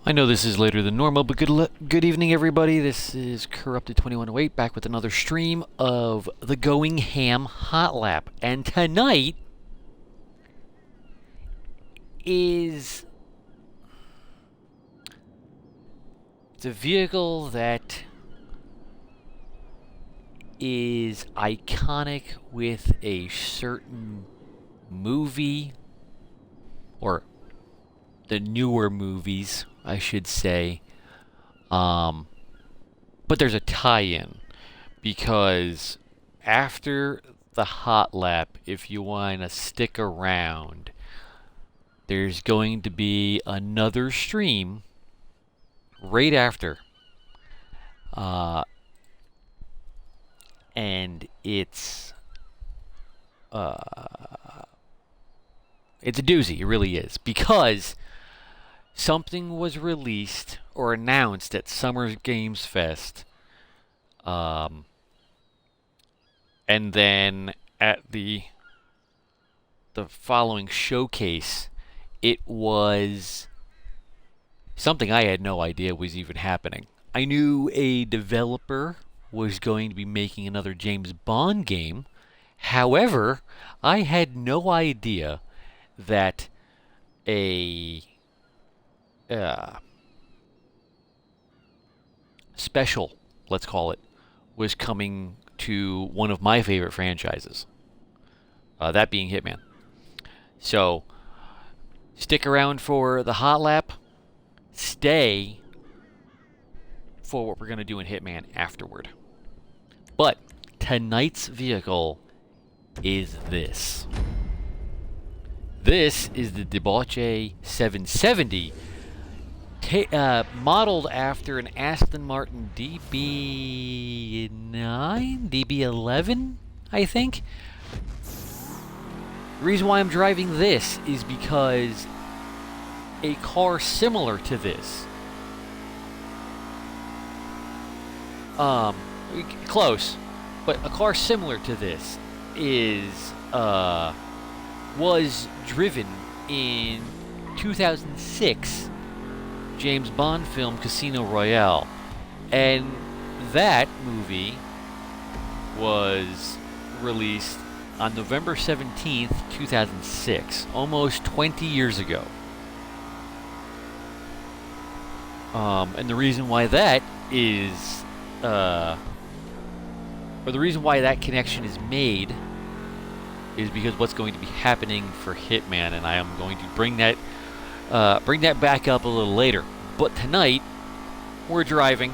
I know this is later than normal, but good evening, everybody. This is Corrupted2108 back with another stream of the Going Ham Hot Lap. And tonight is... it's a vehicle that is iconic with a certain movie, or the newer movies, I should say. But there's a tie-in, because after the hot lap, if you want to stick around, there's going to be another stream right after. And it's a doozy, it really is, because something was released or announced at Summer Games Fest, and then at the following showcase, it was something I had no idea was even happening. I knew a developer was going to be making another James Bond game. However, I had no idea that a special, let's call it, was coming to one of my favorite franchises. That being Hitman. So, stick around for the hot lap. Stay for what we're going to do in Hitman afterward. But tonight's vehicle is this. This is the Dewbauchee Seven-70, modeled after an Aston Martin DB9, DB11, I think. The reason why I'm driving this is because a car similar to this, close, but a car similar to this is, was driven in 2006 James Bond film Casino Royale, and that movie was released on November 17th, 2006, almost 20 years ago. And the reason why that is, or the reason why that connection is made is because what's going to be happening for Hitman, and I am going to bring that back up a little later. But tonight, we're driving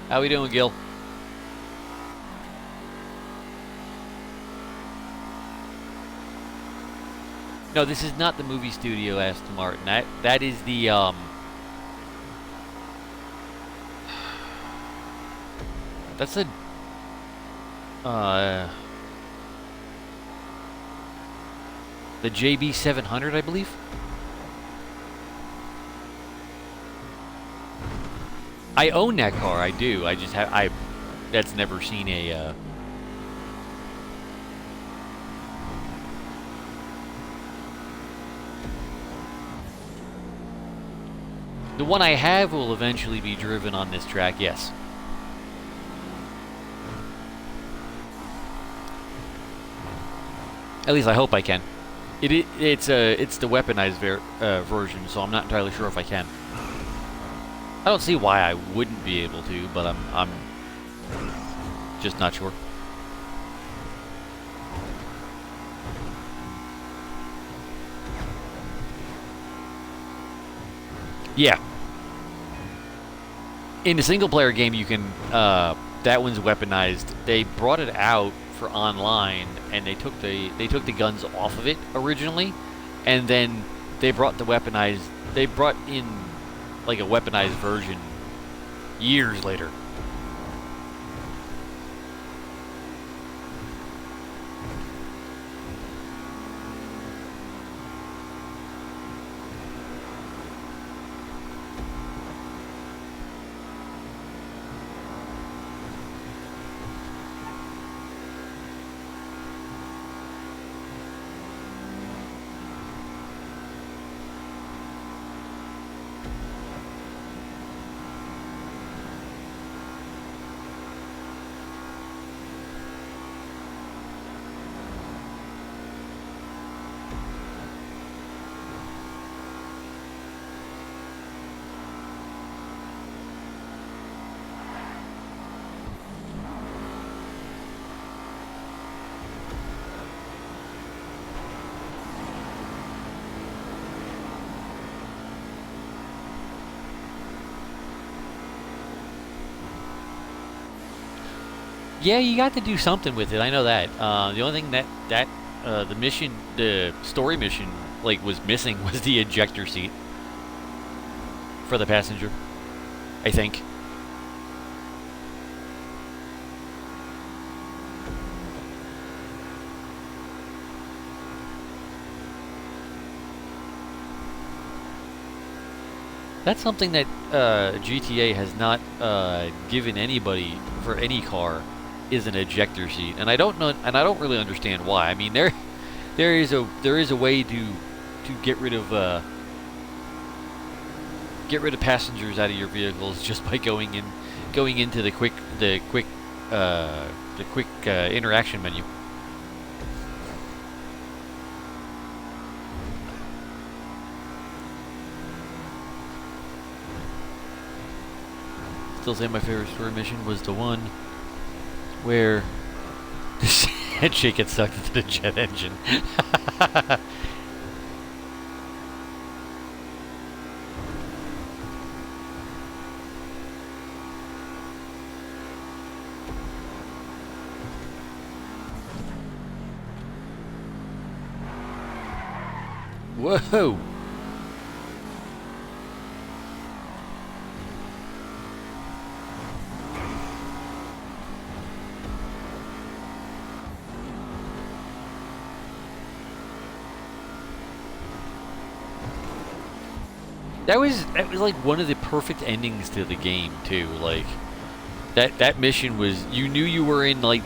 how we doing, Gil? No, this is not the movie studio Aston Martin. That is the that's the JB 700, I believe. I own that car. I do. I just have that's never seen a. The one I have will eventually be driven on this track, yes. At least I hope I can. It's the weaponized version, so I'm not entirely sure if I can. I don't see why I wouldn't be able to, but I'm just not sure. Yeah. In the single-player game, you can. That one's weaponized. They brought it out for online, and they took the guns off of it originally, and then they brought the weaponized. They brought in like a weaponized version years later. Yeah, you got to do something with it. I know that. The only thing that the mission, the story mission, like was missing was the ejector seat for the passenger. I think. That's something that GTA has not given anybody for any car, is an ejector seat, and I don't know, and I don't really understand why. I mean, there is a way to get rid of passengers out of your vehicles just by going into the quick interaction menu. Still say my favorite story mission was the one where the handshake gets sucked into the jet engine. Whoa! That was like one of the perfect endings to the game too. Like that mission was, you knew you were in, like,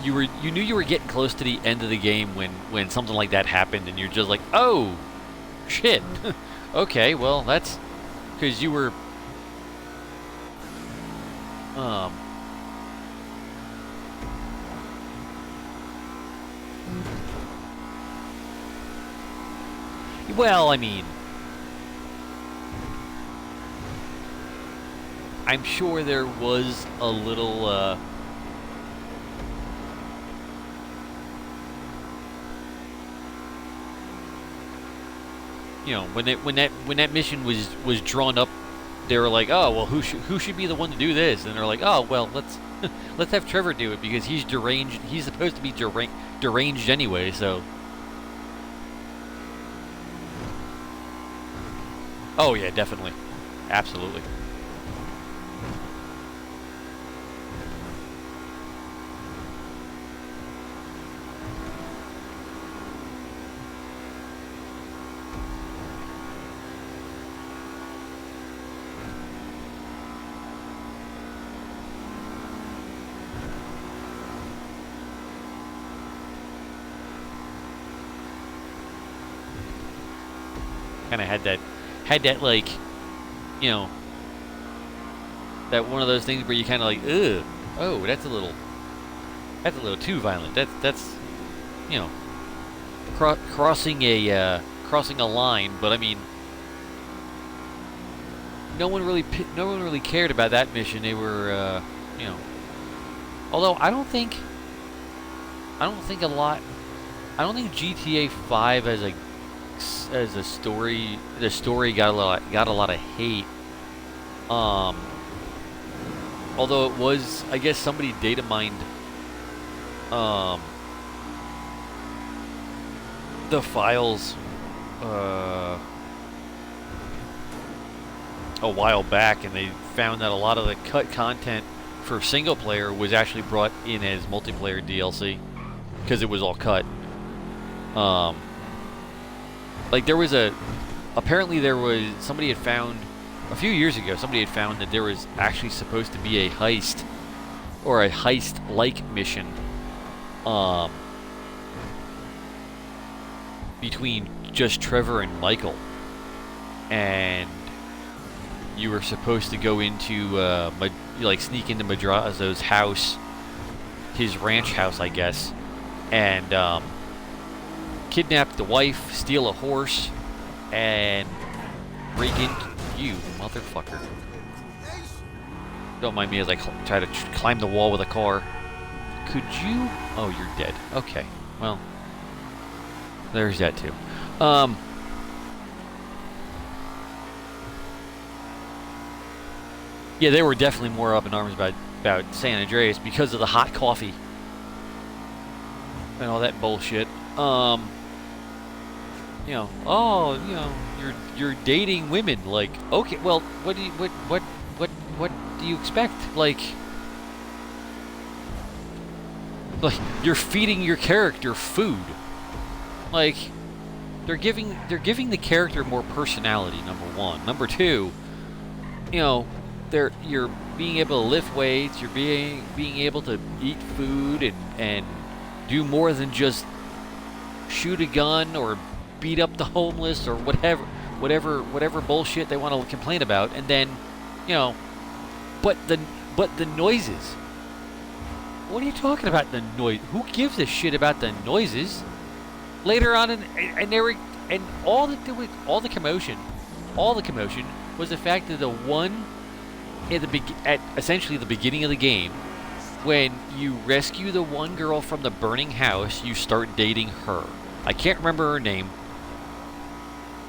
you knew you were getting close to the end of the game when something like that happened, and you're just like, oh shit. Okay, well, that's because you were well, I mean, I'm sure there was a little you know, when that mission was drawn up, they were like, oh well, who should be the one to do this? And they're like, oh well, let's have Trevor do it because he's deranged. He's supposed to be deranged anyway, so. Oh yeah, definitely, absolutely. Kind of had that like, you know, that one of those things where you kind of like, ugh, oh, that's a little too violent. That's you know, crossing a line. But I mean, no one really cared about that mission. They were you know, although I don't think GTA 5 as a story, the story got a lot of hate. Although it was, I guess somebody data mined the files a while back, and they found that a lot of the cut content for single player was actually brought in as multiplayer DLC because it was all cut. Like apparently there was, somebody had found a few years ago, that there was actually supposed to be a heist, or a heist-like mission between just Trevor and Michael, and you were supposed to go into like sneak into Madrazo's house, his ranch house, I guess, and kidnap the wife, steal a horse, and break into you, motherfucker. Don't mind me as I try to climb the wall with a car. Could you? Oh, you're dead. Okay. Well, there's that too. Yeah, they were definitely more up in arms about about San Andreas because of the hot coffee and all that bullshit. You know, oh, you know, you're dating women. Like, okay, well, what do you expect? Like you're feeding your character food. Like, they're giving the character more personality. Number one. Number two, you know, you're being able to lift weights. You're being able to eat food and do more than just shoot a gun or beat up the homeless or whatever bullshit they want to complain about. And then, you know, but the noises. What are you talking about? The noise? Who gives a shit about the noises? Later on, and all the commotion was the fact that the one at essentially the beginning of the game, when you rescue the one girl from the burning house, you start dating her. I can't remember her name,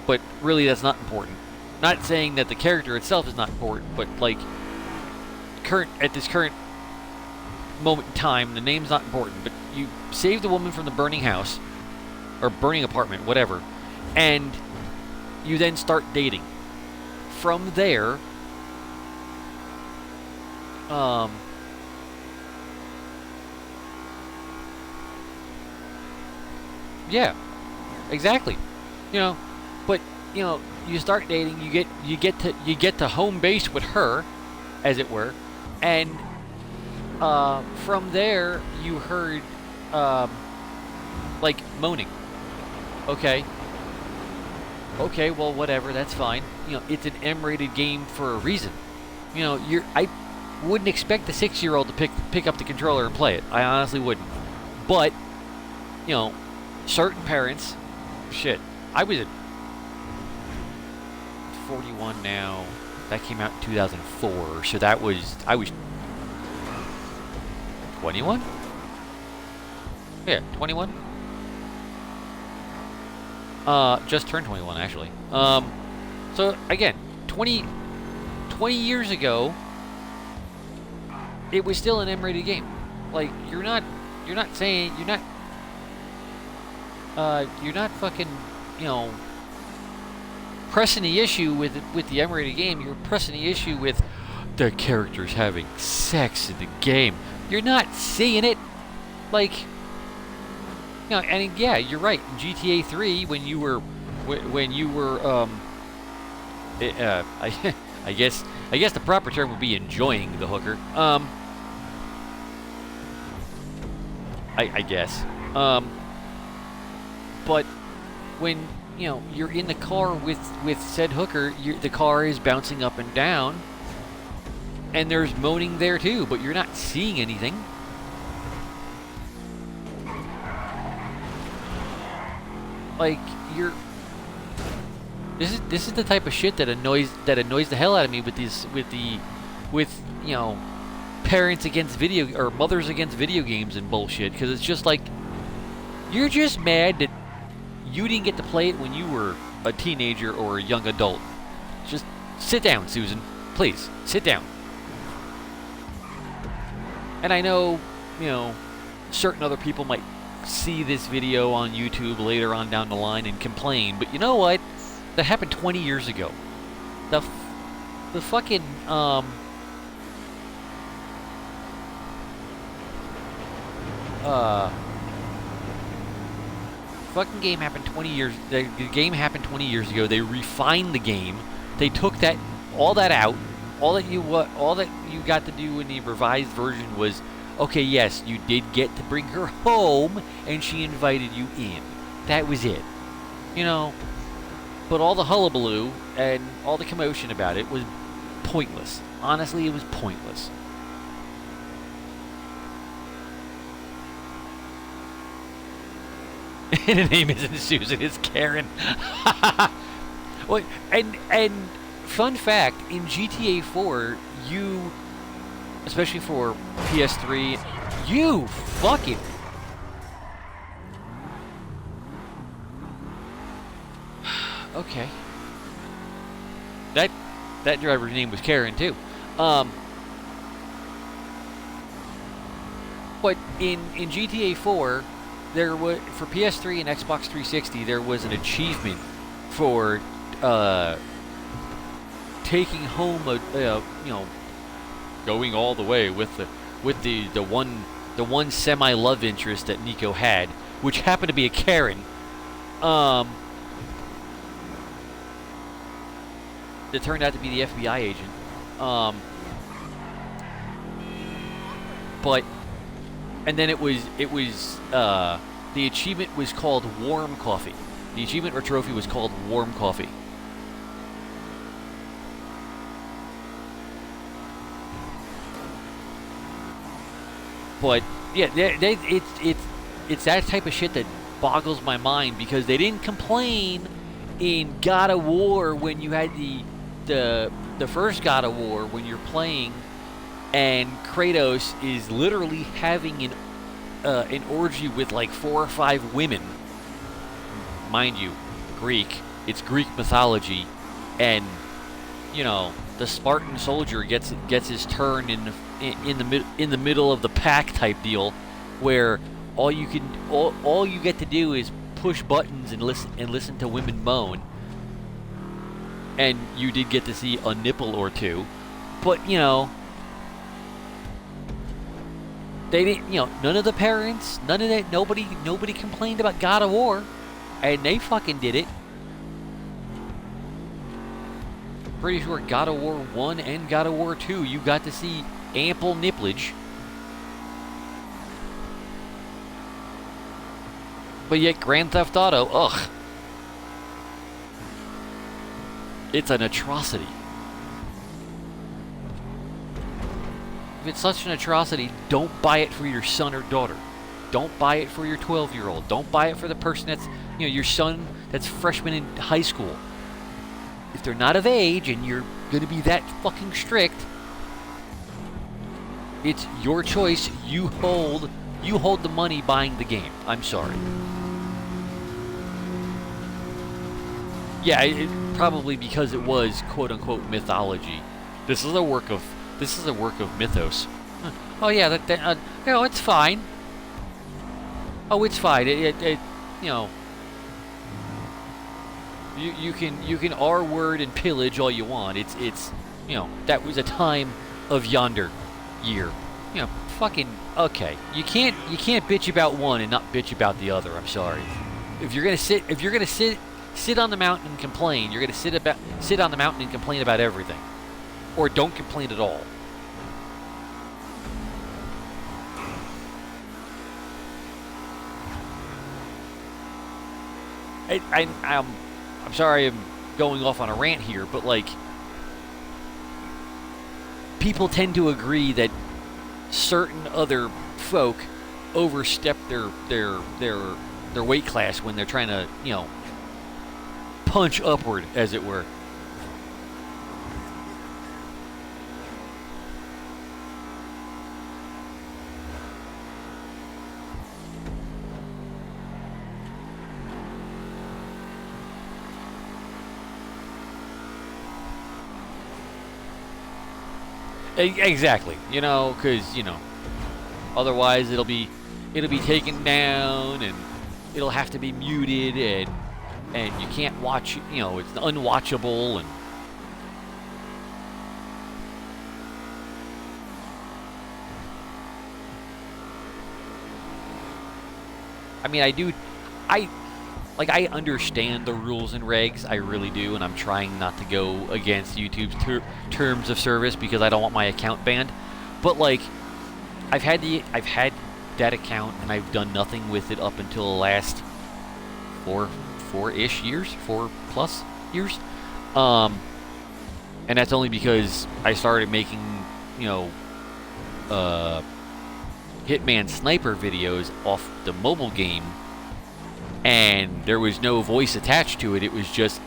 but really that's not important. Not saying that the character itself is not important, but like at this current moment in time, the name's not important. But you save the woman from the burning house or burning apartment, whatever, and you then start dating. From there, yeah, exactly. You know, but you know, you start dating, you get to home base with her, as it were, and from there you heard like moaning. Okay, well, whatever, that's fine. You know, it's an M-rated game for a reason. You know, I wouldn't expect the 6-year-old to pick up the controller and play it. I honestly wouldn't. But, you know, certain parents, shit. I was at 41 now. That came out in 2004, so I was 21? Yeah, 21. Just turned 21, actually. So again, 20 years ago, it was still an M-rated game. Like, you're not fucking, you know, pressing the issue with the M-rated game. You're pressing the issue with the characters having sex in the game. You're not seeing it. Like, you know, and yeah, you're right. In GTA 3, when you were I guess the proper term would be enjoying the hooker. I guess. But when, you know, you're in the car with said hooker, the car is bouncing up and down, and there's moaning there too, but you're not seeing anything. Like, this is the type of shit that annoys the hell out of me with you know, parents against mothers against video games and bullshit, because it's just like, you're just mad that you didn't get to play it when you were a teenager or a young adult. Just sit down, Susan. Please, sit down. And I know, you know, certain other people might see this video on YouTube later on down the line and complain, but you know what? That happened 20 years ago. The fucking, fucking game happened 20 years. The game happened 20 years ago. They refined the game. They took all that out. All that you got to do in the revised version was, okay, yes, you did get to bring her home, and she invited you in. That was it. You know, but all the hullabaloo and all the commotion about it was pointless. Honestly, it was pointless. And the name isn't Susan, it's Karen. Well, and fun fact, in GTA 4, you, especially for PS3, you fucking... Okay. That driver's name was Karen, too. But in GTA 4, there was for PS3 and Xbox 360, there was an achievement for taking home going all the way with the one semi love interest that Nico had, which happened to be a Karen. That turned out to be the FBI agent. But and then it was the achievement was called Warm Coffee. The achievement or trophy was called Warm Coffee. But yeah, it's that type of shit that boggles my mind, because they didn't complain in God of War when you had the first God of War when you're playing and Kratos is literally having an orgy with like 4 or 5 women. Mind you, Greek. It's Greek mythology, and you know the Spartan soldier gets his turn in the middle of the pack type deal, where all you get to do is push buttons and listen to women moan. And you did get to see a nipple or two, but you know they didn't. You know, none of the parents, none of that, nobody complained about God of War, and they fucking did it. Pretty sure God of War 1 and God of War 2, you got to see ample nipplage. But yet Grand Theft Auto, ugh. It's an atrocity. If it's such an atrocity, don't buy it for your son or daughter. Don't buy it for your 12-year-old. Don't buy it for the person that's, you know, your son that's freshman in high school. If they're not of age and you're going to be that fucking strict, it's your choice. You hold the money buying the game. I'm sorry. Yeah, probably because it was quote unquote mythology. This is a work of mythos. Oh yeah, you know, it's fine. Oh, it's fine. It you know. You can R-word and pillage all you want. It's you know, that was a time of yonder year. You know, fucking okay. You can't bitch about one and not bitch about the other. I'm sorry. If you're gonna sit on the mountain and complain, you're gonna sit on the mountain and complain about everything, or don't complain at all. I'm sorry I'm going off on a rant here, but like, people tend to agree that certain other folk overstep their weight class when they're trying to, you know, punch upward, as it were. Exactly, you know, because you know, otherwise it'll be taken down and it'll have to be muted and you can't watch. You know, it's unwatchable. And I mean, I understand the rules and regs, I really do, and I'm trying not to go against YouTube's terms of service because I don't want my account banned. But like, I've had that account and I've done nothing with it up until the last 4-ish years, 4+ years, and that's only because I started making, you know, Hitman sniper videos off the mobile game. And there was no voice attached to it. It was just,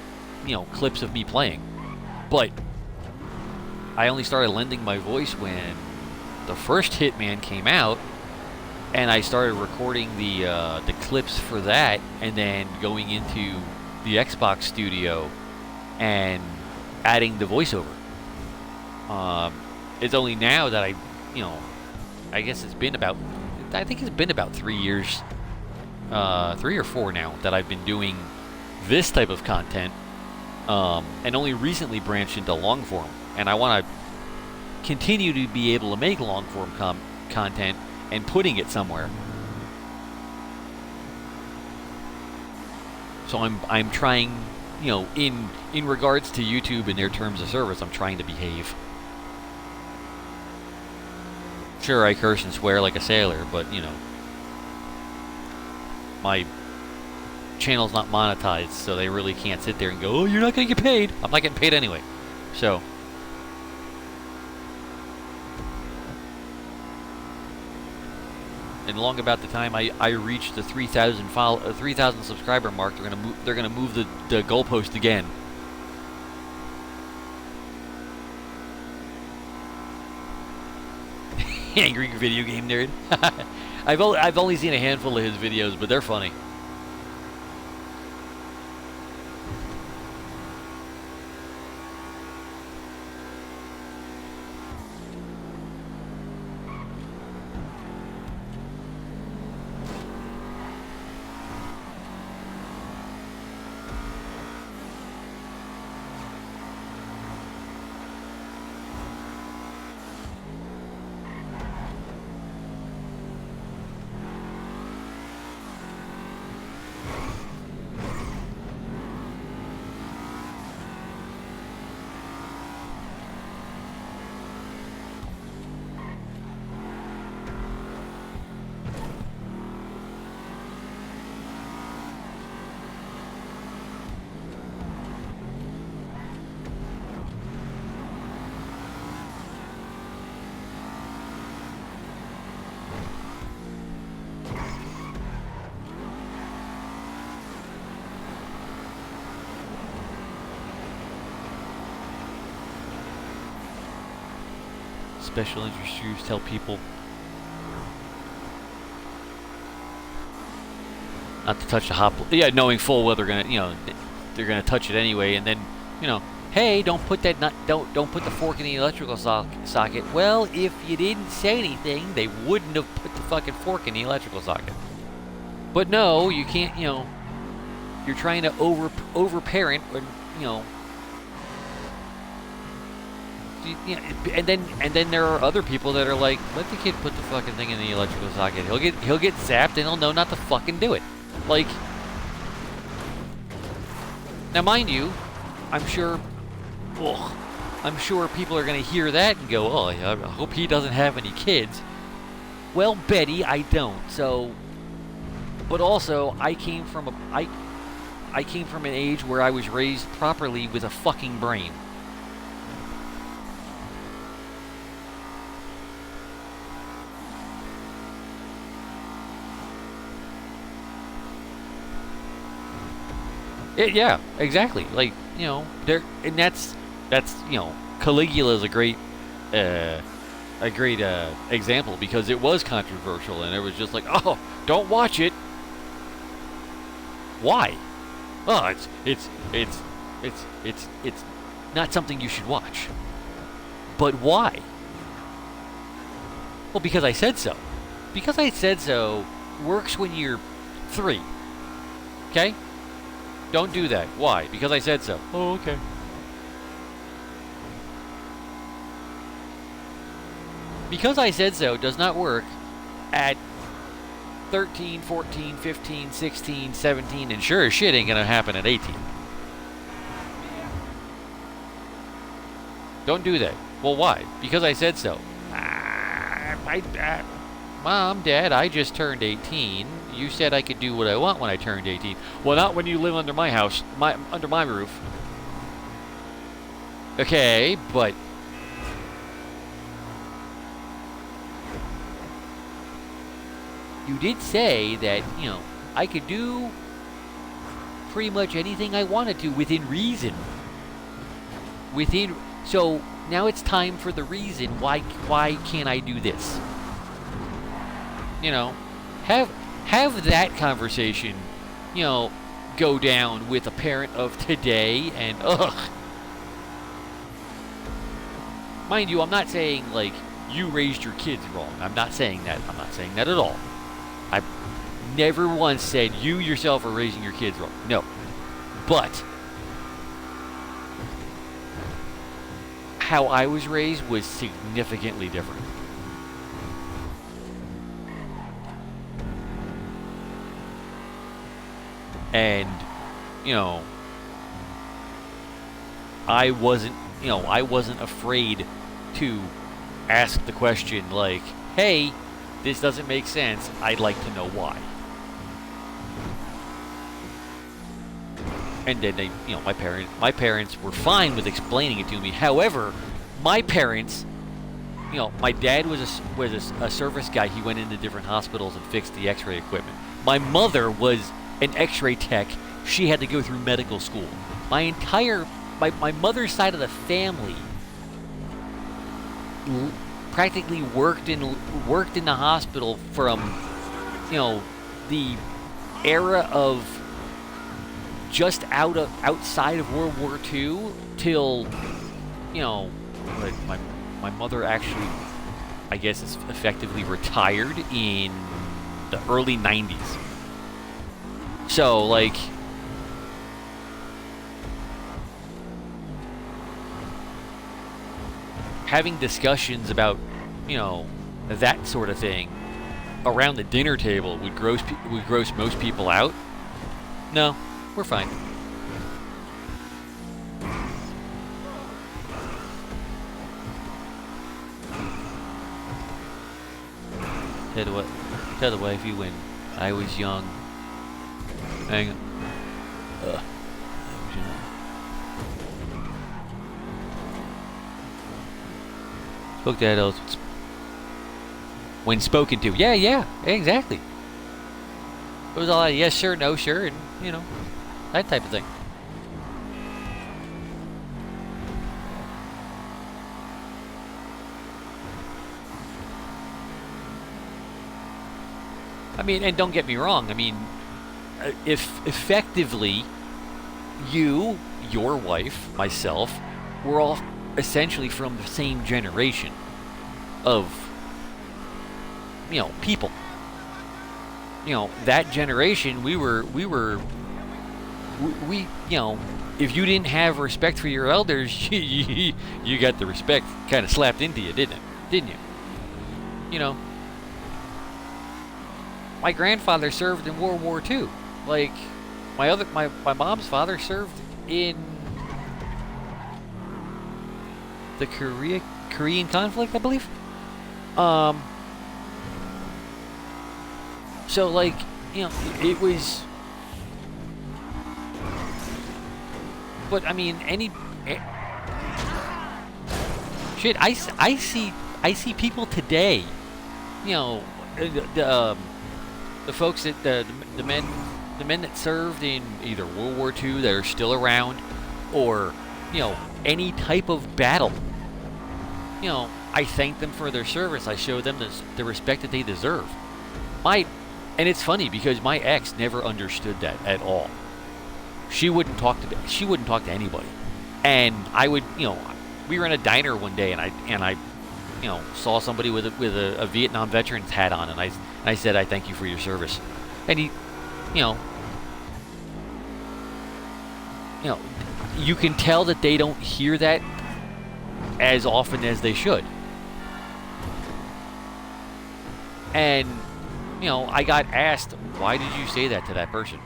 you know, clips of me playing. But I only started lending my voice when the first Hitman came out, and I started recording the clips for that, and then going into the Xbox studio and adding the voiceover. It's only now that I guess it's been about I think it's been about 3 years, 3 or 4 now, that I've been doing this type of content, and only recently branched into long form. And I want to continue to be able to make long form content and putting it somewhere. So I'm trying, you know, in regards to YouTube and their terms of service, I'm trying to behave. Sure, I curse and swear like a sailor, but, you know, my channel's not monetized, so they really can't sit there and go, oh, you're not going to get paid. I'm not getting paid anyway. So, and long about the time I reach the 3,000 subscriber mark, they're gonna move the goalpost again. Angry video game nerd. I've only seen a handful of his videos, but they're funny. Special interest groups tell people not to touch the hot. Yeah, knowing full well they're gonna, you know, they're gonna touch it anyway, and then, you know, hey, don't put that don't put the fork in the electrical socket. Well, if you didn't say anything, they wouldn't have put the fucking fork in the electrical socket. But no, you can't. You know, you're trying to overparent, when, you know. And then there are other people that are like, let the kid put the fucking thing in the electrical socket. He'll get zapped and he'll know not to fucking do it. Like, now mind you, I'm sure people are gonna hear that and go, oh, I hope he doesn't have any kids. Well, Betty, I don't. So, but also I came from an age where I was raised properly with a fucking brain. Yeah, exactly. Like, you know, and that's you know, Caligula is a great example, because it was controversial and it was just like, oh, don't watch it. Why? Oh, it's not something you should watch. But why? Well, because I said so. Because I said so works when you're 3. Okay? Don't do that. Why? Because I said so. Oh, okay. Because I said so does not work at 13, 14, 15, 16, 17, and sure as shit ain't gonna happen at 18. Don't do that. Well, why? Because I said so. Mom, Dad, I just turned 18. You said I could do what I want when I turned 18. Well, not when you live under my house, under my roof. Okay, but you did say that, you know, I could do pretty much anything I wanted to within reason. So now it's time for the reason. Why can't I do this? You know, have that conversation, you know, go down with a parent of today, and mind you, I'm not saying like you raised your kids wrong. I'm not saying that. I'm not saying that at all. I never once said you yourself are raising your kids wrong. No. But how I was raised was significantly different. And, I wasn't afraid to ask the question like, hey, this doesn't make sense. I'd like to know why. And then they, my parents were fine with explaining it to me. However, my parents, my dad was a service guy. He went into different hospitals and fixed the X-ray equipment. My mother was an X-ray tech. She had to go through medical school. My mother's side of the family practically worked in the hospital from, the era of just outside of World War II till, my mother actually, I guess, is effectively retired in the early 90s. So, like, having discussions about, that sort of thing around the dinner table would gross most people out. No, we're fine. Tell the wife you when I was young. Hang on. Spoke to adults when spoken to. Yeah, exactly. It was all like, yes, sure, no, sure, and, that type of thing. I mean, and don't get me wrong, if effectively you, your wife, myself, we're all essentially from the same generation of, people. That generation, we, if you didn't have respect for your elders, you got the respect kind of slapped into you, didn't you? My grandfather served in World War II. Like, my mom's father served in the Korean conflict, I believe. So, like, it was. But shit. I see people today. The folks that the men that served in either World War II that are still around, or any type of battle. I thank them for their service. I show them the respect that they deserve. And it's funny because my ex never understood that at all. She wouldn't talk to anybody. And I would, we were in a diner one day, and I saw somebody with a Vietnam veteran's hat on, and I said, I thank you for your service. And he, you can tell that they don't hear that as often as they should. And, I got asked, why did you say that to that person?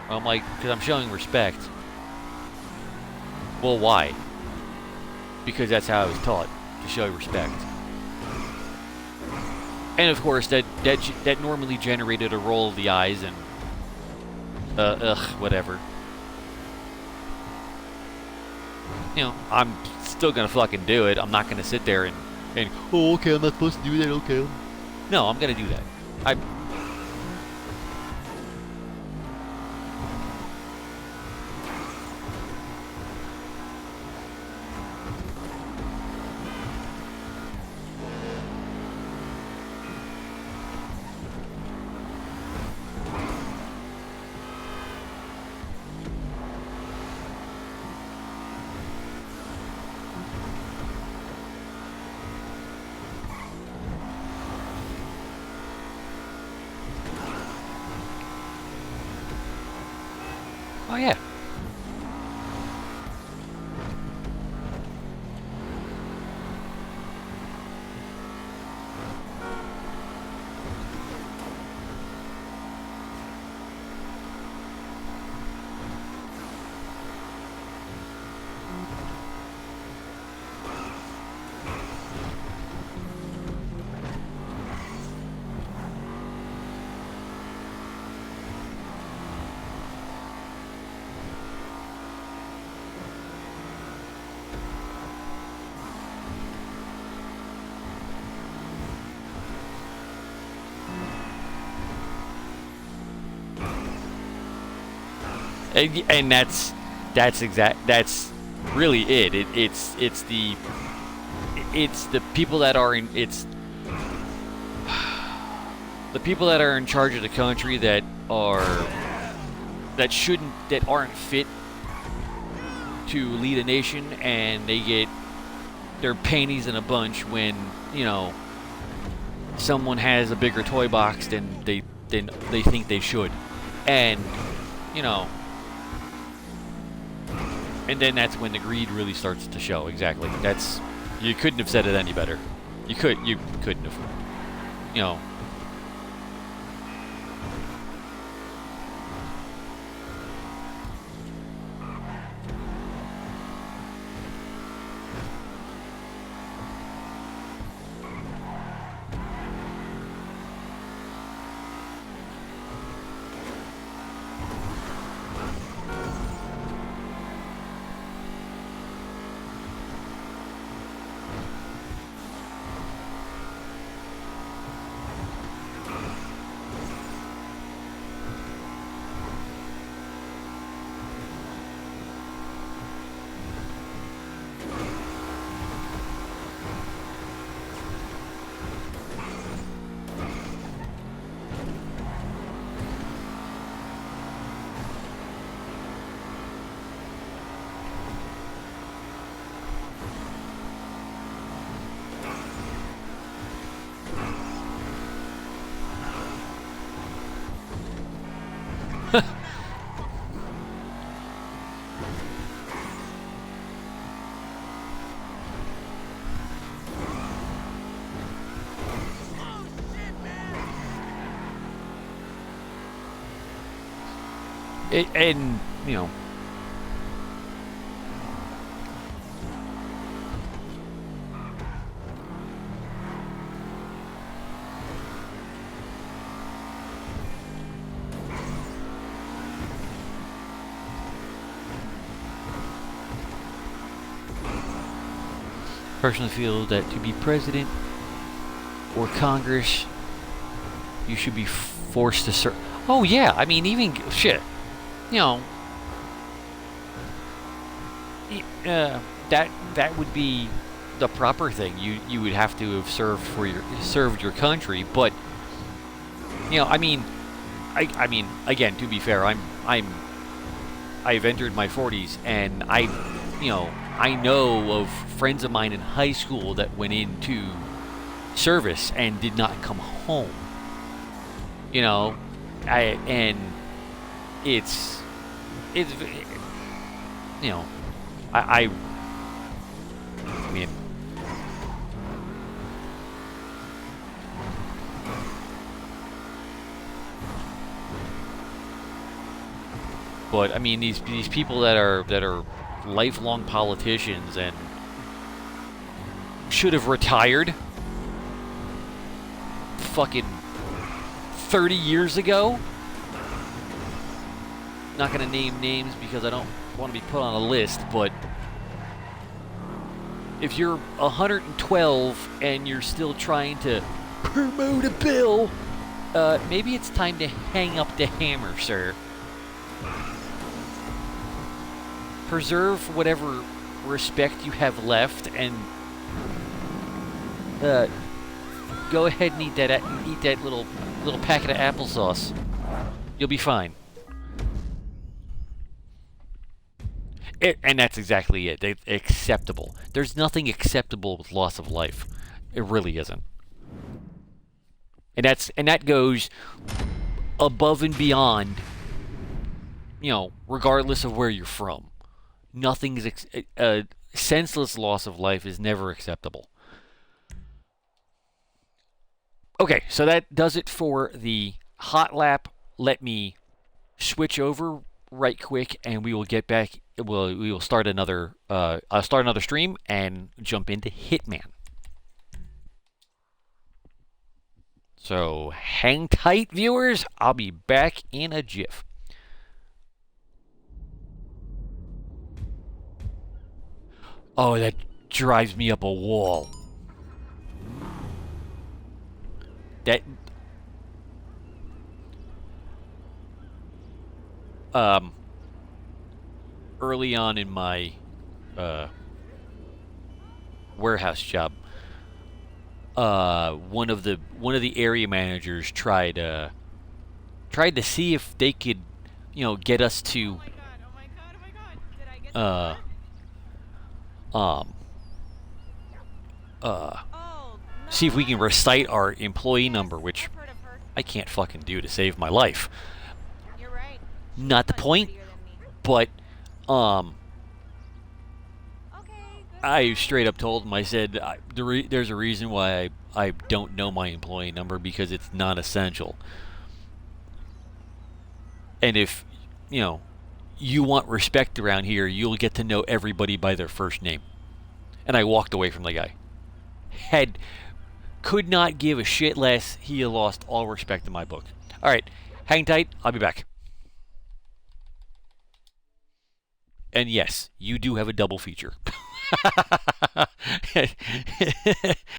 I'm like, because I'm showing respect. Well, why? Because that's how I was taught, to show respect. And of course, that normally generated a roll of the eyes and, whatever. I'm still gonna fucking do it. I'm not gonna sit there and oh, okay, I'm not supposed to do that, okay. No, I'm gonna do that. Oh yeah. And that's really it. It's the people that are in the people that are in charge of the country that aren't fit to lead a nation, and they get their panties in a bunch when, you know, someone has a bigger toy box than they think they should, and, you know, and then that's when the greed really starts to show. Exactly. You couldn't have said it any better. You couldn't have. You know. And, you know, personally feel that to be president or Congress, you should be forced to serve. Oh yeah, I mean, even shit. You know, that would be the proper thing. You would have to have served your country, but, you know, I mean, again, to be fair, I've entered my 40s, and I know of friends of mine in high school that went into service and did not come home. You know, it's you know, I mean, but I mean, these people that are lifelong politicians and should have retired fucking 30 years ago. Not going to name names because I don't want to be put on a list, but if you're 112 and you're still trying to promote a bill, maybe it's time to hang up the hammer, sir. Preserve whatever respect you have left, and go ahead and eat that little packet of applesauce. You'll be fine. And that's exactly it. Acceptable. There's nothing acceptable with loss of life. It really isn't. And that goes above and beyond, regardless of where you're from. Nothing's a senseless loss of life is never acceptable. Okay, so that does it for the hot lap. Let me switch over right quick, and we will get back. We will start another. I'll start another stream and jump into Hitman. So hang tight, viewers. I'll be back in a jiff. Oh, that drives me up a wall. That early on in my warehouse job, one of the area managers tried to see if they could, get us to see if we can recite our employee number, which I can't fucking do to save my life. Not the point, but I straight up told him, I said, there's a reason why I don't know my employee number, because it's not essential. And if, you want respect around here, you'll get to know everybody by their first name. And I walked away from the guy. Could not give a shit less. He lost all respect in my book. All right, hang tight. I'll be back. And yes, you do have a double feature.